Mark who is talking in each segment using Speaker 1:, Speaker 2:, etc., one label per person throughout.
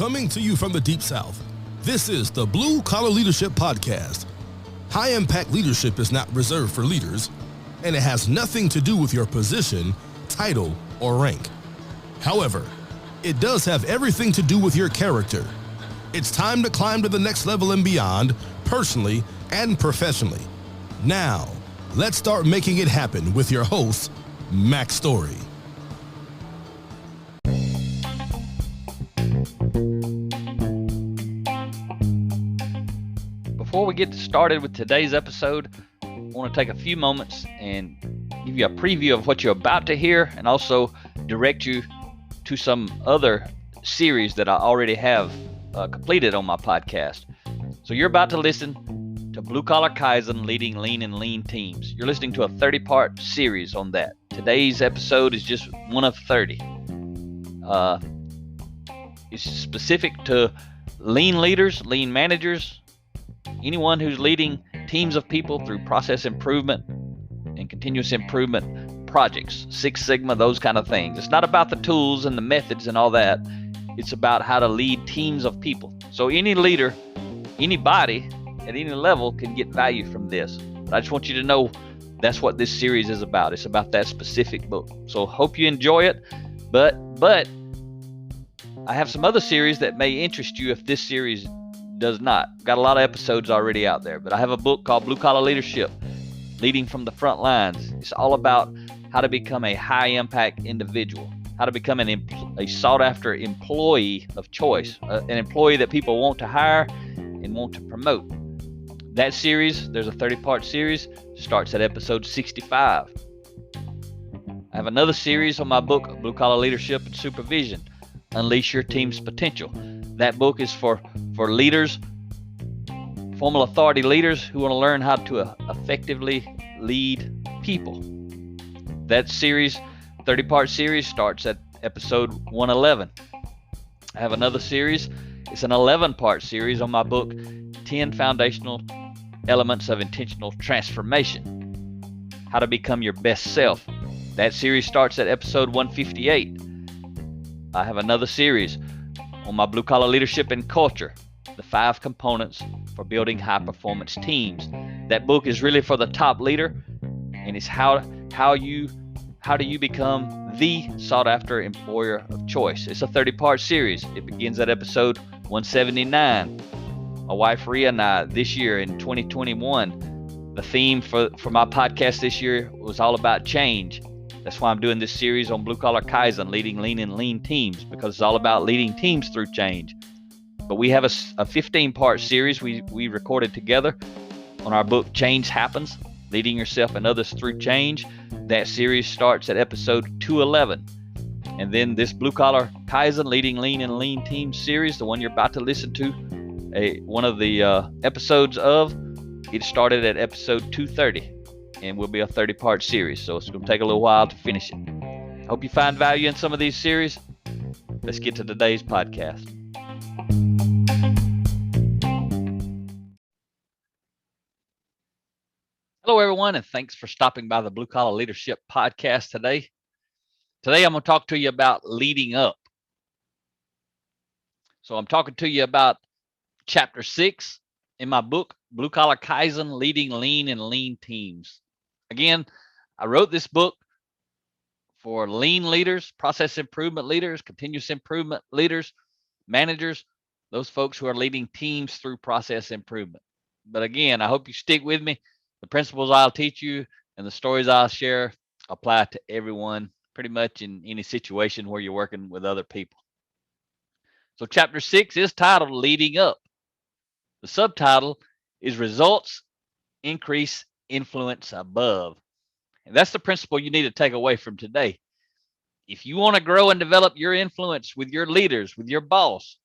Speaker 1: Coming to you from the Deep South, this is the Blue Collar Leadership Podcast. High-impact leadership is not reserved for leaders, and it has nothing to do with your position, title, or rank. However, it does have everything to do with your character. It's time to climb to the next level and beyond, personally and professionally. Now, let's start making it happen with your host, Mac Story.
Speaker 2: Before we get started with today's episode, I want to take a few moments and give you a preview of what you're about to hear and also direct you to some other series that I already have completed on my podcast. So you're about to listen to Blue Collar Kaizen, Leading Lean and Lean Teams. You're listening to a 30-part series on that. Today's episode is just one of 30. It's specific to lean leaders, lean managers, anyone who's leading teams of people through process improvement and continuous improvement projects, Six Sigma, those kind of things. It's not about the tools and the methods and all that. It's about how to lead teams of people. So any leader, anybody at any level can get value from this. But I just want you to know that's what this series is about. It's about that specific book. So hope you enjoy it. But I have some other series that may interest you if this series does not. Got a lot of episodes already out there. But I have a book called Blue Collar Leadership, Leading from the Front Lines. It's all about how to become a high-impact individual, how to become a sought-after employee of choice, an employee that people want to hire and want to promote. That series, there's a 30-part series, starts at episode 65. I have another series on my book, Blue Collar Leadership and Supervision, Unleash Your Team's Potential. That book is for leaders, formal authority leaders who want to learn how to effectively lead people. That series, 30-part series, starts at episode 111. I have another series. It's an 11-part series on my book, 10 Foundational Elements of Intentional Transformation, How to Become Your Best Self. That series starts at episode 158. I have another series on my Blue Collar Leadership and Culture, the 5 components for building high-performance teams. That book is really for the top leader, and it's how do you become the sought-after employer of choice. It's a 30-part series. It begins at episode 179. My wife Rhea and I, this year in 2021, the theme for my podcast this year was all about change. That's why I'm doing this series on Blue Collar Kaizen, Leading Lean and Lean Teams, because it's all about leading teams through change. But we have a 15-part series we recorded together on our book, Change Happens, Leading Yourself and Others Through Change. That series starts at episode 211. And then this Blue Collar Kaizen, Leading Lean and Lean Teams series, the one you're about to listen to, one of the episodes of, it started at episode 230 and will be a 30-part series. So it's going to take a little while to finish it. Hope you find value in some of these series. Let's get to today's podcast. Hello, everyone, and thanks for stopping by the Blue Collar Leadership Podcast today. Today, I'm going to talk to you about leading up. So I'm talking to you about Chapter 6 in my book, Blue Collar Kaizen, Leading Lean and Lean Teams. Again, I wrote this book for lean leaders, process improvement leaders, continuous improvement leaders, managers, those folks who are leading teams through process improvement. But again, I hope you stick with me. The principles I'll teach you and the stories I'll share apply to everyone, pretty much in any situation where you're working with other people. So Chapter 6 is titled Leading Up. The subtitle is Results Increase Influence Above. And that's the principle you need to take away from today. If you want to grow and develop your influence with your leaders, with your boss,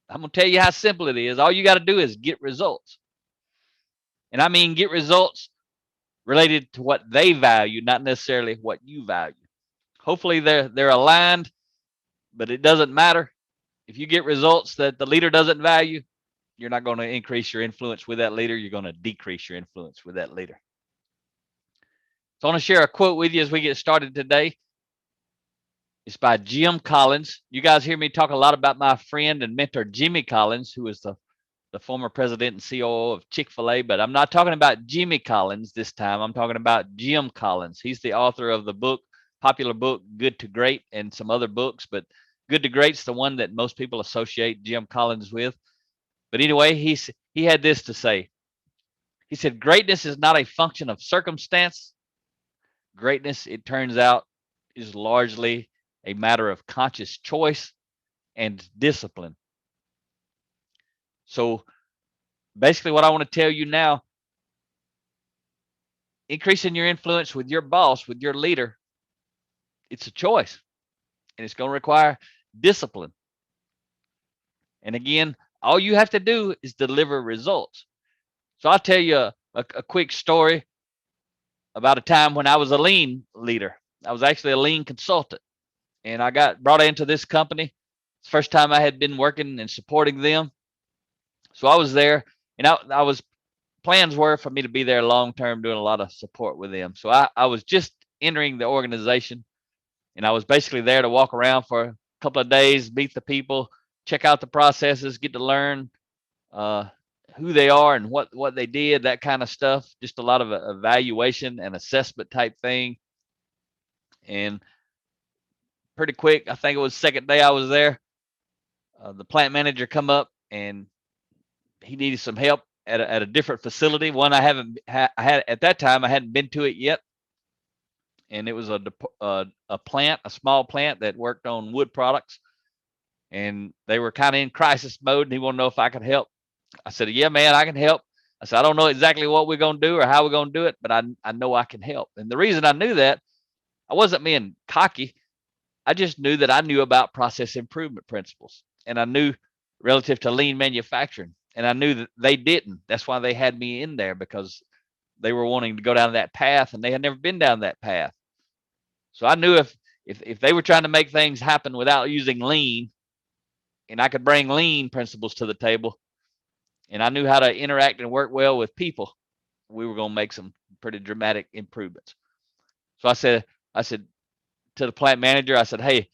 Speaker 2: I'm going to tell you how simple it is. All you got to do is get results. And I mean get results related to what they value, not necessarily what you value. Hopefully they're aligned, but it doesn't matter. If you get results that the leader doesn't value, you're not going to increase your influence with that leader. You're going to decrease your influence with that leader. So I want to share a quote with you as we get started today. It's by Jim Collins. You guys hear me talk a lot about my friend and mentor, Jimmy Collins, who is the former president and COO of Chick-fil-A, but I'm not talking about Jimmy Collins this time. I'm talking about Jim Collins. He's the author of the book, popular book, Good to Great, and some other books, but Good to Great's the one that most people associate Jim Collins with. But anyway, he had this to say. He said, greatness is not a function of circumstance. Greatness, it turns out, is largely a matter of conscious choice and discipline. So basically what I want to tell you now, increasing your influence with your boss, with your leader, it's a choice, and it's going to require discipline. And again, all you have to do is deliver results. So I'll tell you a quick story about a time when I was a lean leader. I was actually a lean consultant, and I got brought into this company. It's the first time I had been working and supporting them. So I was there, and I was plans were for me to be there long term, doing a lot of support with them. So I was just entering the organization, and I was basically there to walk around for a couple of days, meet the people, check out the processes, get to learn who they are and what they did, that kind of stuff. Just a lot of evaluation and assessment type thing. And pretty quick, I think it was the second day I was there, the plant manager come up and he needed some help at a different facility. One I had at that time, I hadn't been to it yet. And it was a plant, a small plant that worked on wood products. And they were kind of in crisis mode, and he wanted to know if I could help. I said, yeah, man, I can help. I said, I don't know exactly what we're going to do or how we're going to do it, but I know I can help. And the reason I knew that, I wasn't being cocky. I just knew that I knew about process improvement principles, and I knew relative to lean manufacturing, and I knew that they didn't. That's why they had me in there, because they were wanting to go down that path, and they had never been down that path. So I knew if they were trying to make things happen without using lean, and I could bring lean principles to the table, and I knew how to interact and work well with people, we were going to make some pretty dramatic improvements. So I said to the plant manager, I said, hey,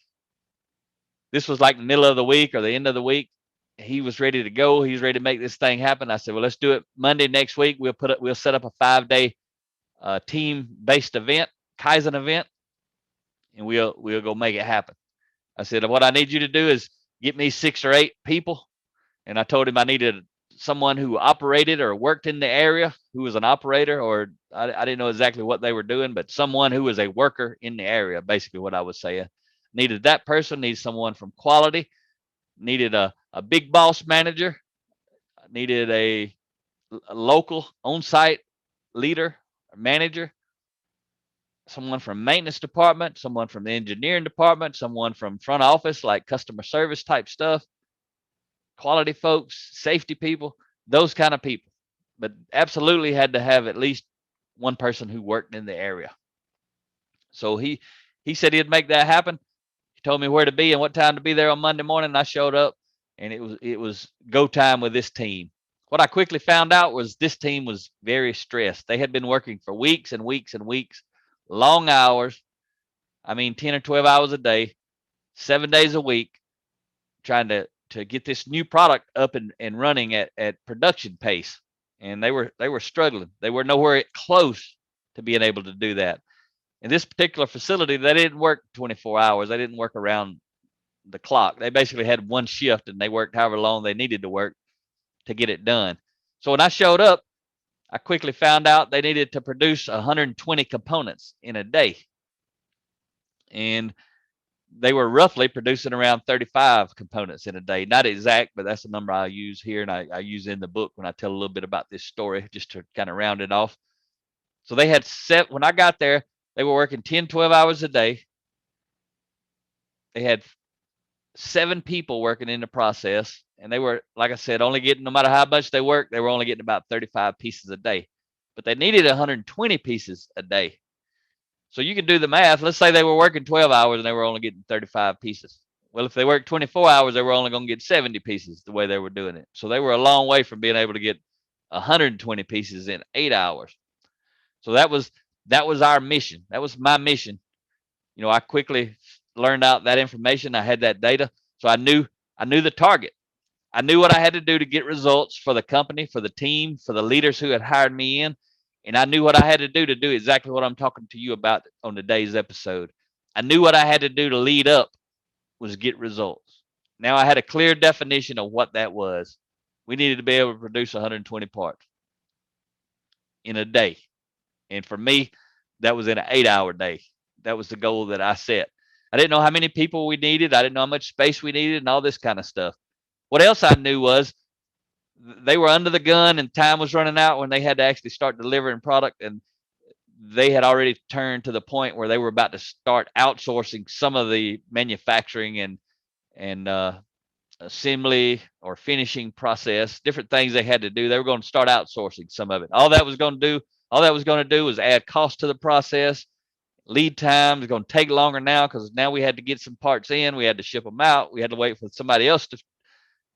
Speaker 2: this was like the middle of the week or the end of the week. He was ready to go. He was ready to make this thing happen. I said, well, let's do it Monday next week. We'll set up a 5-day team-based event, Kaizen event, and we'll go make it happen. I said, what I need you to do is get me 6 or 8 people. And I told him I needed someone who operated or worked in the area, who was an operator, or I didn't know exactly what they were doing, but someone who was a worker in the area, basically what I was saying. Needed that person, needed someone from quality, needed a big boss manager, needed a local on-site leader or manager, someone from maintenance department, someone from the engineering department, someone from front office, like customer service type stuff, quality folks, safety people, those kind of people. But absolutely had to have at least one person who worked in the area. So he said he'd make that happen. He told me where to be and what time to be there on Monday morning. And I showed up, and it was go time with this team. What I quickly found out was this team was very stressed. They had been working for weeks and weeks and weeks, long hours. I mean, 10 or 12 hours a day, 7 days a week, trying to get this new product up and running at production pace. And they were struggling. They were nowhere close to being able to do that. In this particular facility, they didn't work 24 hours. They didn't work around the clock. They basically had one shift, and they worked however long they needed to work to get it done. So when I showed up, I quickly found out they needed to produce 120 components in a day. And they were roughly producing around 35 components in a day. Not exact, but that's the number I use here, and I use in the book when I tell a little bit about this story, just to kind of round it off. So they had when I got there, they were working 10, 12 hours a day. They had 7 people working in the process, and they were, like I said, only getting, no matter how much they worked, they were only getting about 35 pieces a day. But they needed 120 pieces a day. So you can do the math. Let's say they were working 12 hours and they were only getting 35 pieces. Well, if they worked 24 hours, they were only going to get 70 pieces the way they were doing it. So they were a long way from being able to get 120 pieces in 8 hours. So that was our mission. That was my mission. You know, I quickly learned out that information. I had that data. So I knew the target. I knew what I had to do to get results for the company, for the team, for the leaders who had hired me in. And I knew what I had to do exactly what I'm talking to you about on today's episode. I knew what I had to do to lead up was get results. Now I had a clear definition of what that was. We needed to be able to produce 120 parts in a day. And for me, that was in an 8-hour day. That was the goal that I set. I didn't know how many people we needed. I didn't know how much space we needed and all this kind of stuff. What else I knew was they were under the gun and time was running out when they had to actually start delivering product, and they had already turned to the point where they were about to start outsourcing some of the manufacturing and assembly or finishing process, different things they had to do. They were going to start outsourcing some of it. All that was going to do was add cost to the process. Lead time is going to take longer now because now we had to get some parts in. We had to ship them out. We had to wait for somebody else to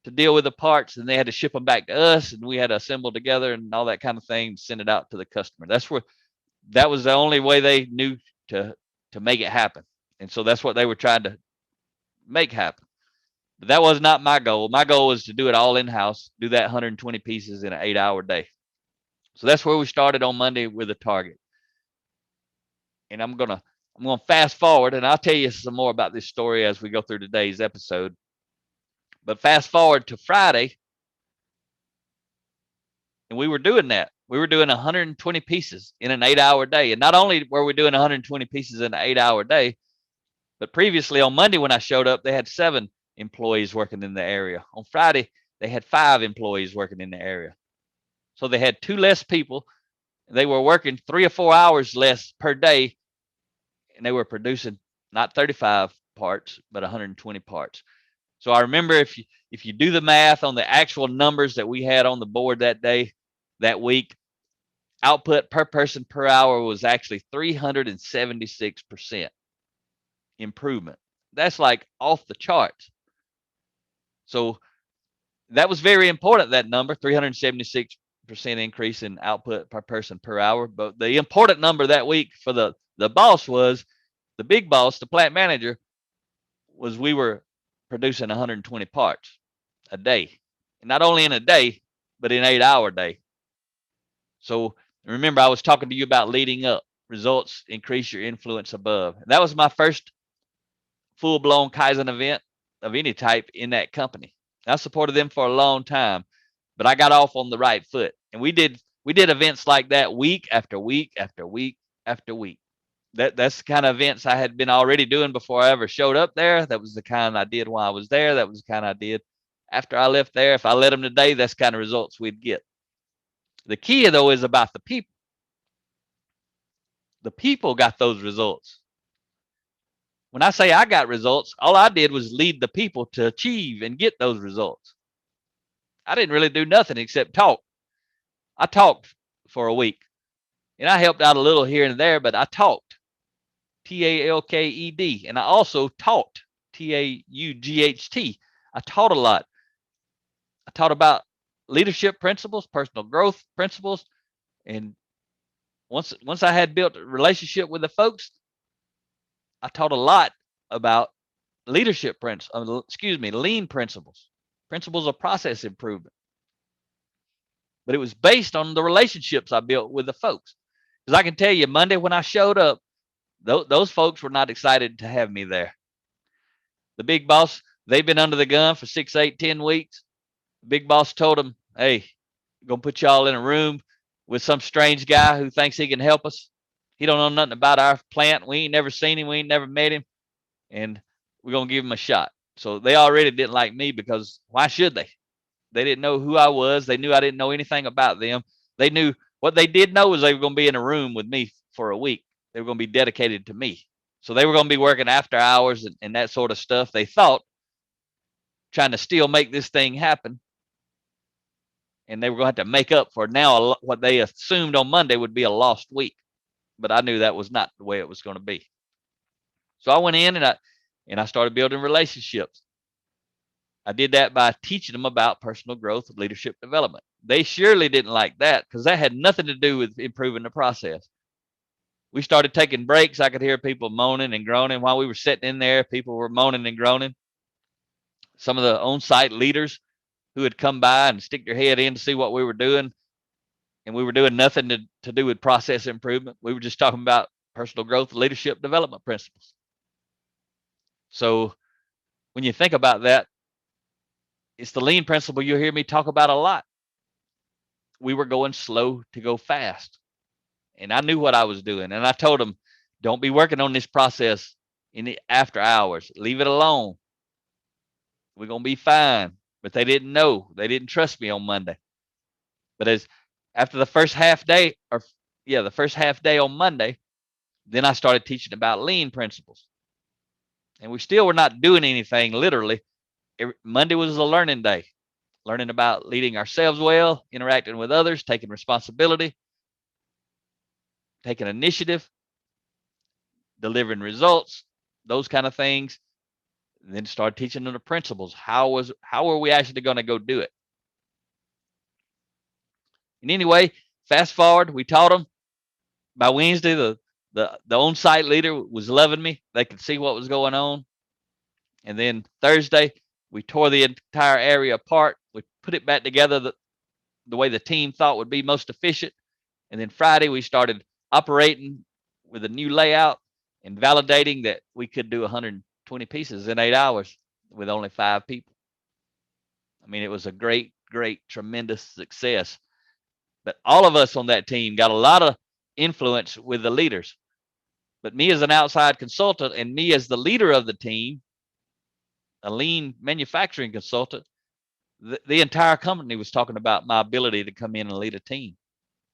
Speaker 2: deal with the parts, and they had to ship them back to us, and we had to assemble together and all that kind of thing, send it out to the customer. That was the only way they knew to make it happen. And so that's what they were trying to make happen. But that was not my goal. My goal was to do it all in-house, do that 120 pieces in an 8-hour day. So that's where we started on Monday with a target. And I'm gonna fast forward, and I'll tell you some more about this story as we go through today's episode. But fast forward to Friday, and we were doing that. We were doing 120 pieces in an 8-hour day. And not only were we doing 120 pieces in an 8-hour day, but previously on Monday when I showed up, they had 7 employees working in the area. On Friday, they had 5 employees working in the area. So they had 2 less people. They were working 3 or 4 hours less per day, and they were producing not 35 parts, but 120 parts. So I remember if you do the math on the actual numbers that we had on the board that day, that week, output per person per hour was actually 376% improvement. That's like off the charts. So that was very important, that number, 376% increase in output per person per hour. But the important number that week for the boss was, the big boss, the plant manager, was we were producing 120 parts a day. And not only in a day, but in an 8-hour day. So remember, I was talking to you about leading up. Results increase your influence above. And that was my first full-blown Kaizen event of any type in that company. I supported them for a long time, but I got off on the right foot. And we did events like that week after week after week after week. That's the kind of events I had been already doing before I ever showed up there. That was the kind I did while I was there. That was the kind I did after I left there. If I let them today, that's the kind of results we'd get. The key, though, is about the people. The people got those results. When I say I got results, all I did was lead the people to achieve and get those results. I didn't really do nothing except talk. I talked for a week, and I helped out a little here and there, but I talked. Talked. And I also taught. Taught. I taught a lot. I taught about leadership principles, personal growth principles. And once I had built a relationship with the folks, I taught a lot about leadership principles, lean principles of process improvement. But it was based on the relationships I built with the folks. Because I can tell you, Monday when I showed up, those folks were not excited to have me there. The big boss, they've been under the gun for 6, 8, 10 weeks. The big boss told them, hey, we're going to put y'all in a room with some strange guy who thinks he can help us. He don't know nothing about our plant. We ain't never seen him. We ain't never met him. And we're going to give him a shot. So they already didn't like me, because why should they? They didn't know who I was. They knew I didn't know anything about them. They knew what they did know was they were going to be in a room with me for a week. They were going to be dedicated to me. So they were going to be working after hours and that sort of stuff. They thought, trying to still make this thing happen. And they were going to have to make up for now what they assumed on Monday would be a lost week. But I knew that was not the way it was going to be. So I went in and I started building relationships. I did that by teaching them about personal growth and leadership development. They surely didn't like that, because that had nothing to do with improving the process. We started taking breaks. I could hear people moaning and groaning while we were sitting in there. People were moaning and groaning. Some of the on-site leaders who had come by and stick their head in to see what we were doing, and we were doing nothing to do with process improvement. We were just talking about personal growth, leadership development principles. So when you think about that, it's the lean principle you'll hear me talk about a lot. We were going slow to go fast. And I knew what I was doing. And I told them, don't be working on this process in the after hours. Leave it alone. We're going to be fine. But they didn't know. They didn't trust me on Monday. But after the first half day, the first half day on Monday, then I started teaching about lean principles. And we still were not doing anything literally. Monday was a learning day, learning about leading ourselves well, interacting with others, taking responsibility, taking initiative, delivering results, those kind of things. And then start teaching them the principles. How are we actually going to go do it? And anyway, fast forward, we taught them. By Wednesday, the on-site leader was loving me. They could see what was going on. And then Thursday, we tore the entire area apart. We put it back together the way the team thought would be most efficient. And then Friday, we started operating with a new layout and validating that we could do 120 pieces in 8 hours with only 5 people. I mean, it was a great, tremendous success. But all of us on that team got a lot of influence with the leaders. But me as an outside consultant and me as the leader of the team, a lean manufacturing consultant, the entire company was talking about my ability to come in and lead a team.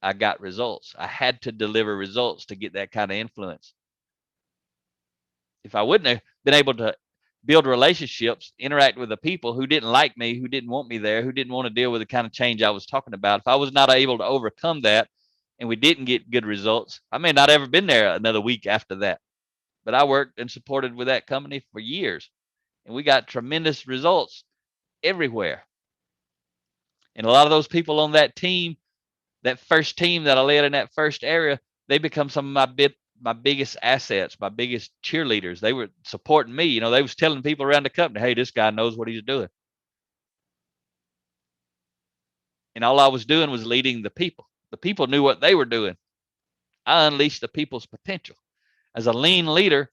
Speaker 2: I got results. I had to deliver results to get that kind of influence. If I wouldn't have been able to build relationships, interact with the people who didn't like me, who didn't want me there, who didn't want to deal with the kind of change I was talking about, if I was not able to overcome that and we didn't get good results, I may not ever been there another week after that. But I worked and supported with that company for years, and we got tremendous results everywhere. And a lot of those people on that team, that first team that I led in that first area, they become some of my biggest assets, my biggest cheerleaders. They were supporting me. You know, they was telling people around the company, hey, this guy knows what he's doing. And all I was doing was leading the people. The people knew what they were doing. I unleashed the people's potential. As a lean leader,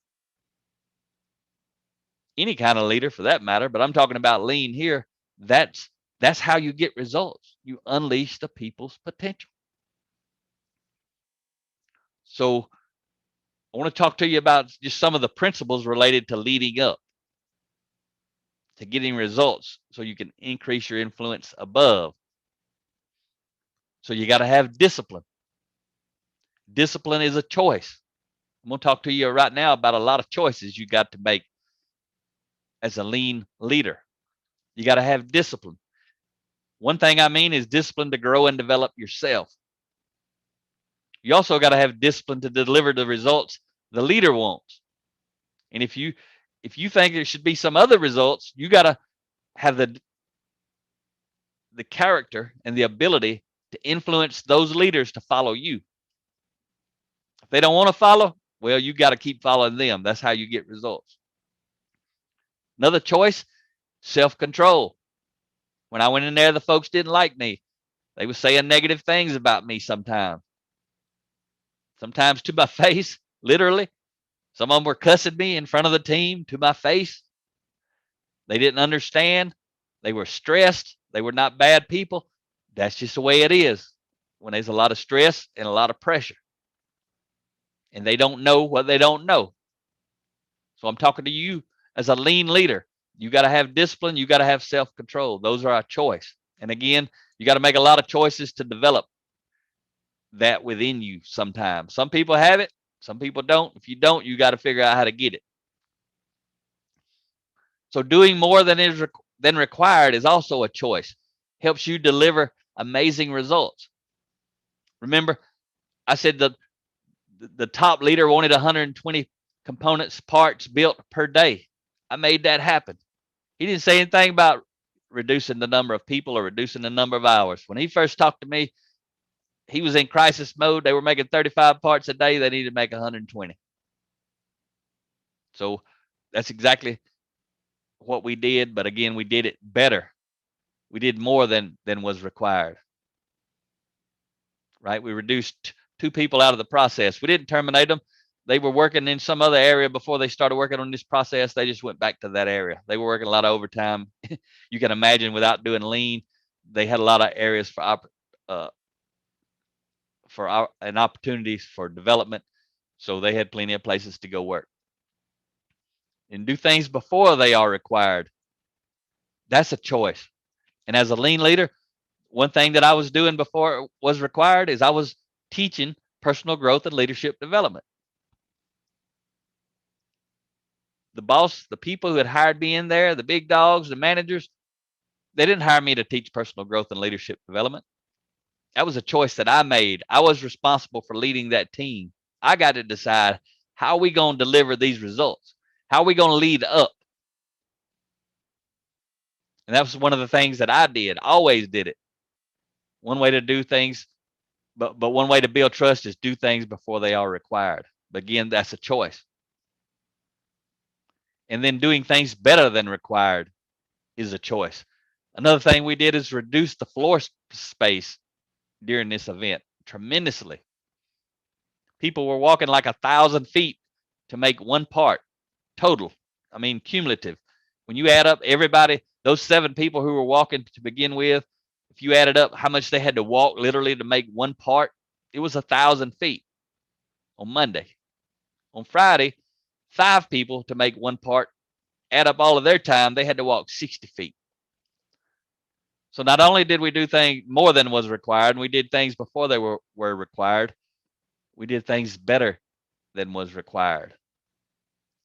Speaker 2: any kind of leader for that matter, but I'm talking about lean here, that's how you get results. You unleash the people's potential. So I want to talk to you about just some of the principles related to leading up, to getting results so you can increase your influence above. So you got to have discipline. Discipline is a choice. I'm going to talk to you right now about a lot of choices you got to make as a lean leader. You got to have discipline. One thing I mean is discipline to grow and develop yourself. You also got to have discipline to deliver the results the leader wants. And if you think there should be some other results, you got to have the character and the ability to influence those leaders to follow you. If they don't want to follow, well, you got to keep following them. That's how you get results. Another choice, self-control. When I went in there, the folks didn't like me. They were saying negative things about me sometimes. Sometimes to my face, literally. Some of them were cussing me in front of the team to my face. They didn't understand. They were stressed. They were not bad people. That's just the way it is when there's a lot of stress and a lot of pressure. And they don't know what they don't know. So I'm talking to you as a lean leader. You got to have discipline. You got to have self-control. Those are a choice. And again, you got to make a lot of choices to develop that within you sometimes. Some people have it. Some people don't. If you don't, you got to figure out how to get it. So doing more than required is also a choice. Helps you deliver amazing results. Remember, I said the top leader wanted 120 components, parts built per day. I made that happen. He didn't say anything about reducing the number of people or reducing the number of hours. When he first talked to me, he was in crisis mode. They were making 35 parts a day. They needed to make 120. So that's exactly what we did. But again, we did it better. We did more than was required. Right? We reduced 2 people out of the process. We didn't terminate them. They were working in some other area before they started working on this process. They just went back to that area. They were working a lot of overtime. You can imagine without doing lean, they had a lot of areas for opportunities for development. So they had plenty of places to go work. And do things before they are required. That's a choice. And as a lean leader, one thing that I was doing before it was required is I was teaching personal growth and leadership development. The boss, the people who had hired me in there, the big dogs, the managers, they didn't hire me to teach personal growth and leadership development. That was a choice that I made. I was responsible for leading that team. I got to decide, how are we going to deliver these results? How are we going to lead up? And that was one of the things that I did, always did it. One way to do things, but one way to build trust is do things before they are required. But again, that's a choice. And then doing things better than required is a choice. Another thing we did is reduce the floor space during this event tremendously. People were walking like 1,000 feet to make one part total. I mean, cumulative. When you add up everybody, those 7 people who were walking to begin with, if you added up how much they had to walk literally to make one part, it was 1,000 feet on Monday. On Friday, 5 people to make one part. Add up all of their time, they had to walk 60 feet. So not only did we do things more than was required, and we did things before they were required, we did things better than was required.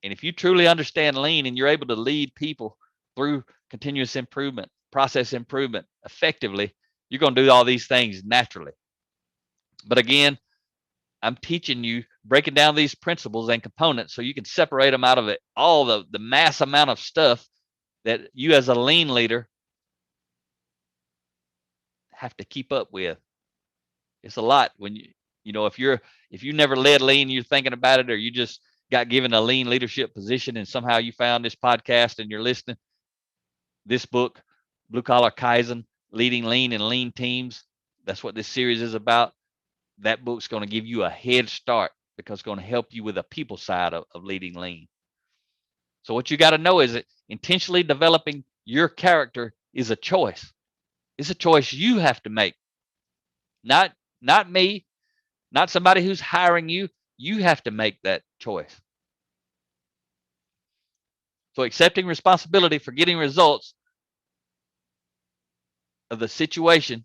Speaker 2: And if you truly understand lean and you're able to lead people through continuous improvement, process improvement effectively, you're going to do all these things naturally. But again, I'm teaching you, breaking down these principles and components so you can separate them out of it, all the mass amount of stuff that you as a lean leader have to keep up with. It's a lot when if you never led lean, you're thinking about it, or you just got given a lean leadership position and somehow you found this podcast and you're listening. This book, Blue Collar Kaizen, Leading Lean and Lean Teams, that's what this series is about. That book's going to give you a head start because it's going to help you with the people side of leading lean. So what you got to know is that intentionally developing your character is a choice. It's a choice you have to make. Not me, not somebody who's hiring you. You have to make that choice. So accepting responsibility for getting results of the situation,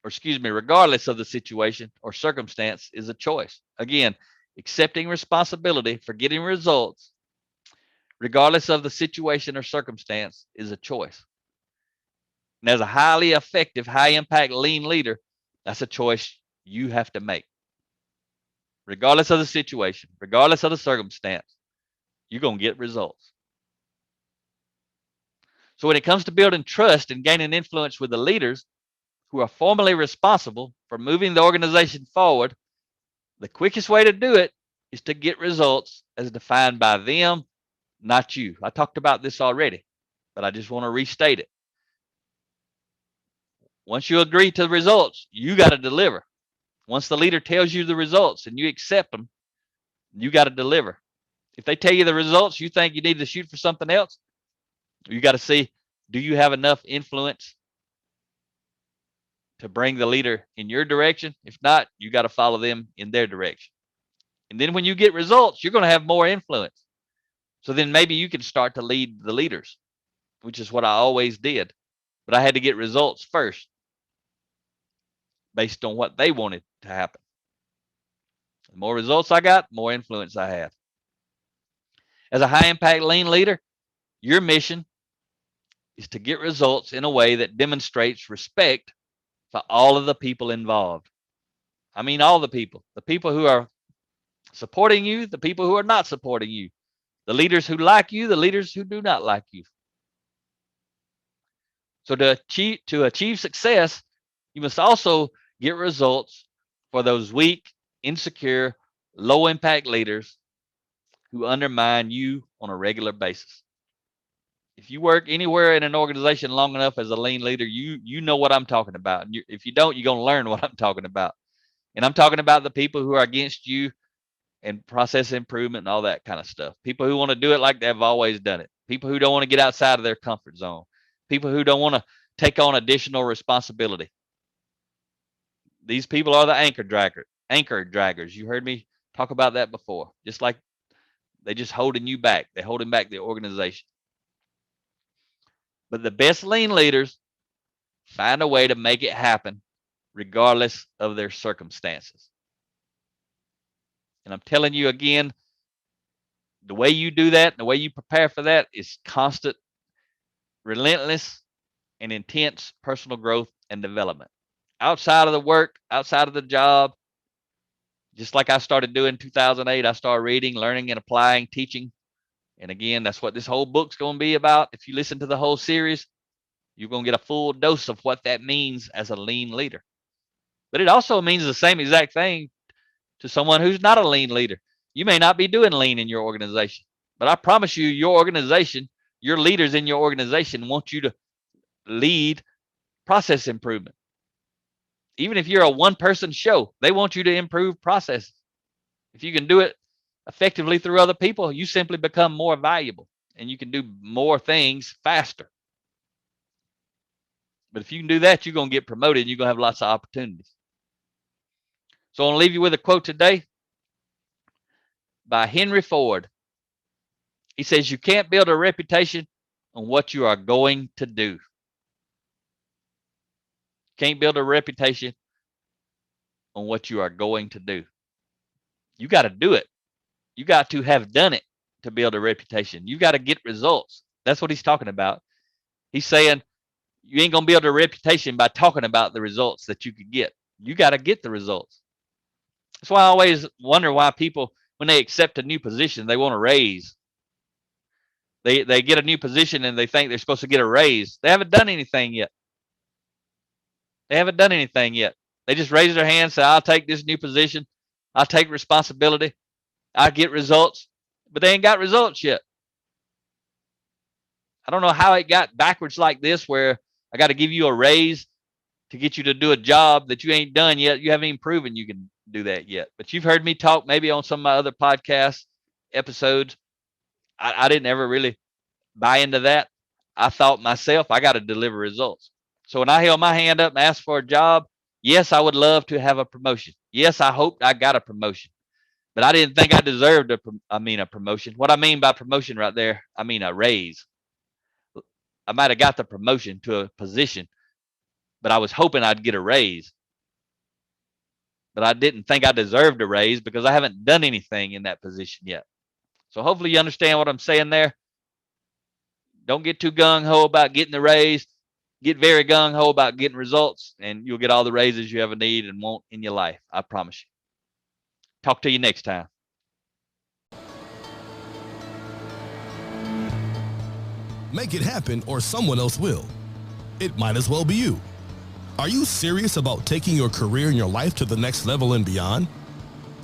Speaker 2: regardless of the situation or circumstance, is a choice. Again, accepting responsibility for getting results, regardless of the situation or circumstance, is a choice. And as a highly effective, high impact lean leader, that's a choice you have to make. Regardless of the situation, regardless of the circumstance, you're going to get results. So when it comes to building trust and gaining influence with the leaders who are formally responsible for moving the organization forward, the quickest way to do it is to get results as defined by them, not you. I talked about this already, but I just want to restate it. Once you agree to the results, you got to deliver. Once the leader tells you the results and you accept them, you got to deliver. If they tell you the results, you think you need to shoot for something else, you got to see, do you have enough influence to bring the leader in your direction? If not, you got to follow them in their direction. And then when you get results, you're going to have more influence. So then maybe you can start to lead the leaders, which is what I always did. But I had to get results first based on what they wanted to happen. The more results I got, more influence I had. As a high impact lean leader, your mission is to get results in a way that demonstrates respect for all of the people involved. I mean, all the people who are supporting you, the people who are not supporting you, the leaders who like you, the leaders who do not like you. So to achieve success, you must also get results for those weak, insecure, low impact leaders who undermine you on a regular basis. If you work anywhere in an organization long enough as a lean leader, you know what I'm talking about. And if you don't, you're going to learn what I'm talking about. And I'm talking about the people who are against you and process improvement and all that kind of stuff. People who want to do it like they've always done it. People who don't want to get outside of their comfort zone. People who don't want to take on additional responsibility. These people are the anchor draggers. You heard me talk about that before. Just like they're just holding you back. They're holding back the organization. But the best lean leaders find a way to make it happen regardless of their circumstances. And I'm telling you again, the way you do that, the way you prepare for that is constant, relentless, and intense personal growth and development. Outside of the work, outside of the job, just like I started doing in 2008, I started reading, learning, and applying, teaching. And again, that's what this whole book's going to be about. If you listen to the whole series, you're going to get a full dose of what that means as a lean leader. But it also means the same exact thing to someone who's not a lean leader. You may not be doing lean in your organization, but I promise you, your organization, your leaders in your organization want you to lead process improvement. Even if you're a one-person show, they want you to improve processes. If you can do it effectively through other people, you simply become more valuable and you can do more things faster. But if you can do that, you're going to get promoted and you're going to have lots of opportunities. So I want to leave you with a quote today by Henry Ford. He says, you can't build a reputation on what you are going to do. Can't build a reputation on what you are going to do. You got to do it. You got to have done it to build a reputation. You got to get results. That's what he's talking about. He's saying you ain't going to build a reputation by talking about the results that you could get. You got to get the results. That's why I always wonder why people, when they accept a new position, they want a raise. They get a new position and they think they're supposed to get a raise. They haven't done anything yet. They haven't done anything yet. They just raise their hand and say, I'll take this new position. I'll take responsibility. I'll get results. But they ain't got results yet. I don't know how it got backwards like this, where I got to give you a raise to get you to do a job that you ain't done yet. You haven't even proven you can do that yet. But you've heard me talk maybe on some of my other podcast episodes. I didn't ever really buy into that. I thought myself, I got to deliver results. So when I held my hand up and asked for a job, yes, I would love to have a promotion. Yes, I hoped I got a promotion. But I didn't think I deserved a promotion. What I mean by promotion right there, I mean a raise. I might have got the promotion to a position, but I was hoping I'd get a raise. But I didn't think I deserved a raise because I haven't done anything in that position yet. So hopefully you understand what I'm saying there. Don't get too gung-ho about getting the raise. Get very gung-ho about getting results, and you'll get all the raises you ever need and want in your life. I promise you. Talk to you next time.
Speaker 1: Make it happen or someone else will. It might as well be you. Are you serious about taking your career and your life to the next level and beyond?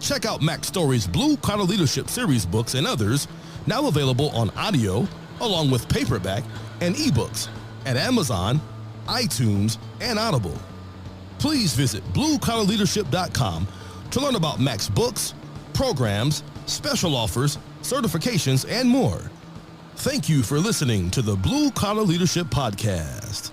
Speaker 1: Check out Mac Story's Blue Collar Leadership series books and others, now available on audio, along with paperback and ebooks at Amazon, iTunes, and Audible. Please visit bluecollarleadership.com to learn about Mac's books, programs, special offers, certifications, and more. Thank you for listening to the Blue Collar Leadership Podcast.